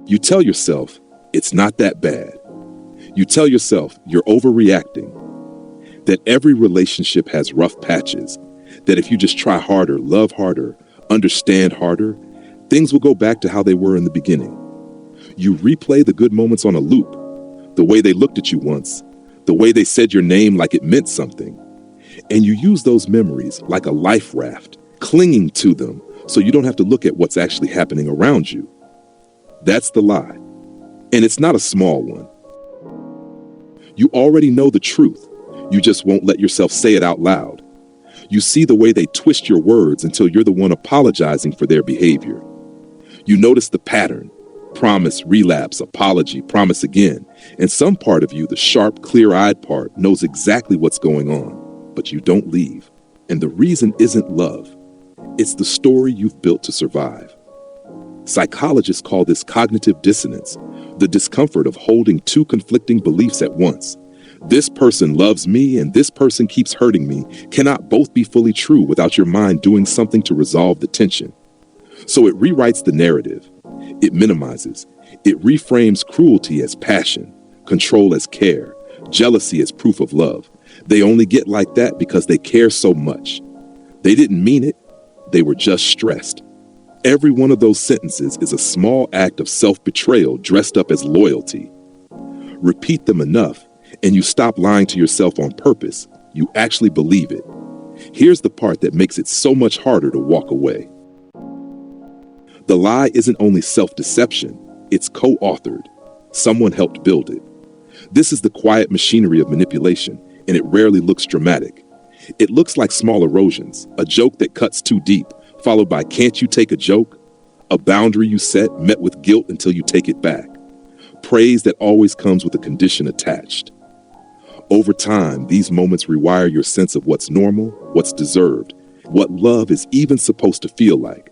You tell yourself, it's not that bad. You tell yourself you're overreacting, that every relationship has rough patches, that if you just try harder, love harder, understand harder, things will go back to how they were in the beginning. You replay the good moments on a loop, the way they looked at you once, the way they said your name like it meant something. And you use those memories like a life raft, clinging to them so you don't have to look at what's actually happening around you. That's the lie. And it's not a small one. You already know the truth. You just won't let yourself say it out loud. You see the way they twist your words until you're the one apologizing for their behavior. You notice the pattern. Promise, relapse, apology, promise again. And some part of you, the sharp, clear-eyed part, knows exactly what's going on, but you don't leave. And the reason isn't love. It's the story you've built to survive. Psychologists call this cognitive dissonance, the discomfort of holding two conflicting beliefs at once. This person loves me and this person keeps hurting me cannot both be fully true without your mind doing something to resolve the tension. So it rewrites the narrative. It minimizes. It reframes cruelty as passion, control as care, jealousy as proof of love. They only get like that because they care so much. They didn't mean it. They were just stressed. Every one of those sentences is a small act of self-betrayal dressed up as loyalty. Repeat them enough, and you stop lying to yourself on purpose. You actually believe it. Here's the part that makes it so much harder to walk away. The lie isn't only self-deception, it's co-authored. Someone helped build it. This is the quiet machinery of manipulation, and it rarely looks dramatic. It looks like small erosions, a joke that cuts too deep, followed by can't you take a joke? A boundary you set met with guilt until you take it back. Praise that always comes with a condition attached. Over time, these moments rewire your sense of what's normal, what's deserved, what love is even supposed to feel like.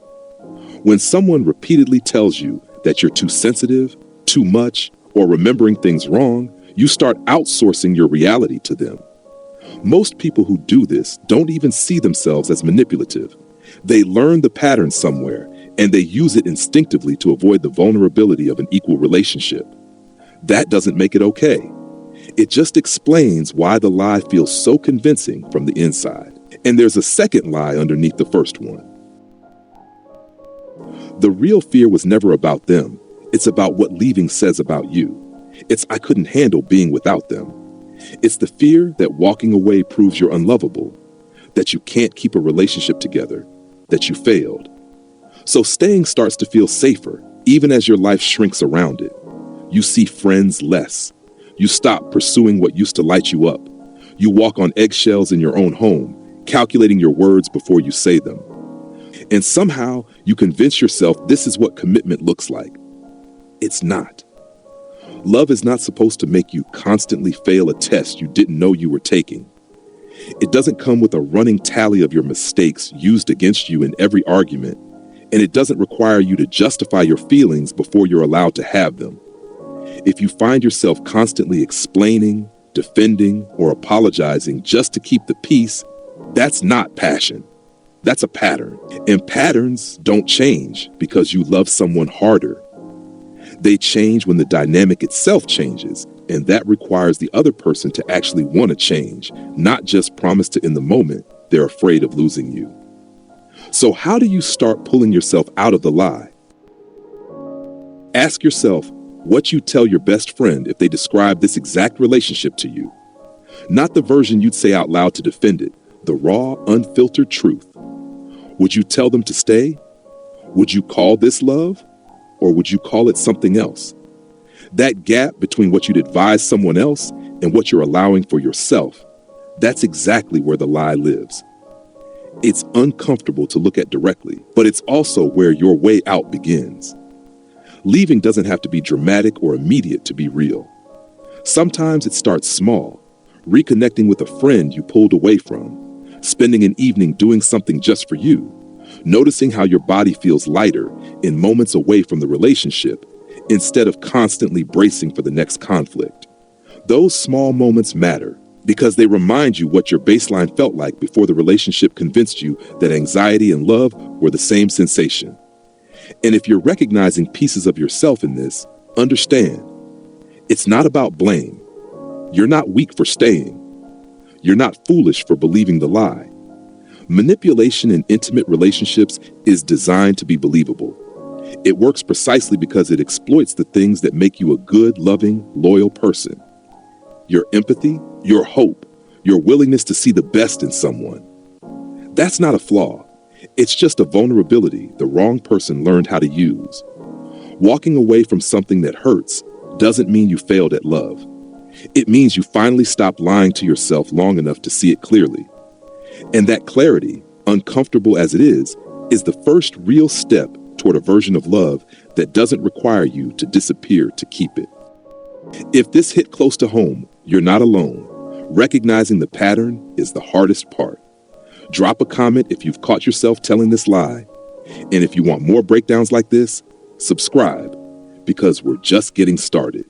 When someone repeatedly tells you that you're too sensitive, too much, or remembering things wrong, you start outsourcing your reality to them. Most people who do this don't even see themselves as manipulative. They learn the pattern somewhere, and they use it instinctively to avoid the vulnerability of an equal relationship. That doesn't make it okay. It just explains why the lie feels so convincing from the inside. And there's a second lie underneath the first one. The real fear was never about them. It's about what leaving says about you. It's I couldn't handle being without them. It's the fear that walking away proves you're unlovable, that you can't keep a relationship together, that you failed. So staying starts to feel safer, even as your life shrinks around it. You see friends less. You stop pursuing what used to light you up. You walk on eggshells in your own home, calculating your words before you say them. And somehow you convince yourself this is what commitment looks like. It's not. Love is not supposed to make you constantly fail a test you didn't know you were taking. It doesn't come with a running tally of your mistakes used against you in every argument, and it doesn't require you to justify your feelings before you're allowed to have them. If you find yourself constantly explaining, defending, or apologizing just to keep the peace, that's not passion. That's a pattern. And patterns don't change because you love someone harder. They change when the dynamic itself changes, and that requires the other person to actually want to change, not just promise to in the moment they're afraid of losing you. So how do you start pulling yourself out of the lie? Ask yourself what you'd tell your best friend if they described this exact relationship to you. Not the version you'd say out loud to defend it, the raw, unfiltered truth. Would you tell them to stay? Would you call this love? Or would you call it something else? That gap between what you'd advise someone else and what you're allowing for yourself, that's exactly where the lie lives. It's uncomfortable to look at directly, but it's also where your way out begins. Leaving doesn't have to be dramatic or immediate to be real. Sometimes it starts small, reconnecting with a friend you pulled away from, spending an evening doing something just for you, noticing how your body feels lighter in moments away from the relationship instead of constantly bracing for the next conflict. Those small moments matter because they remind you what your baseline felt like before the relationship convinced you that anxiety and love were the same sensation. And if you're recognizing pieces of yourself in this, understand, it's not about blame. You're not weak for staying. You're not foolish for believing the lie. Manipulation in intimate relationships is designed to be believable. It works precisely because it exploits the things that make you a good, loving, loyal person. Your empathy, your hope, your willingness to see the best in someone. That's not a flaw. It's just a vulnerability the wrong person learned how to use. Walking away from something that hurts doesn't mean you failed at love. It means you finally stopped lying to yourself long enough to see it clearly. And that clarity, uncomfortable as it is the first real step toward a version of love that doesn't require you to disappear to keep it. If this hit close to home, you're not alone. Recognizing the pattern is the hardest part. Drop a comment if you've caught yourself telling this lie. And if you want more breakdowns like this, subscribe, because we're just getting started.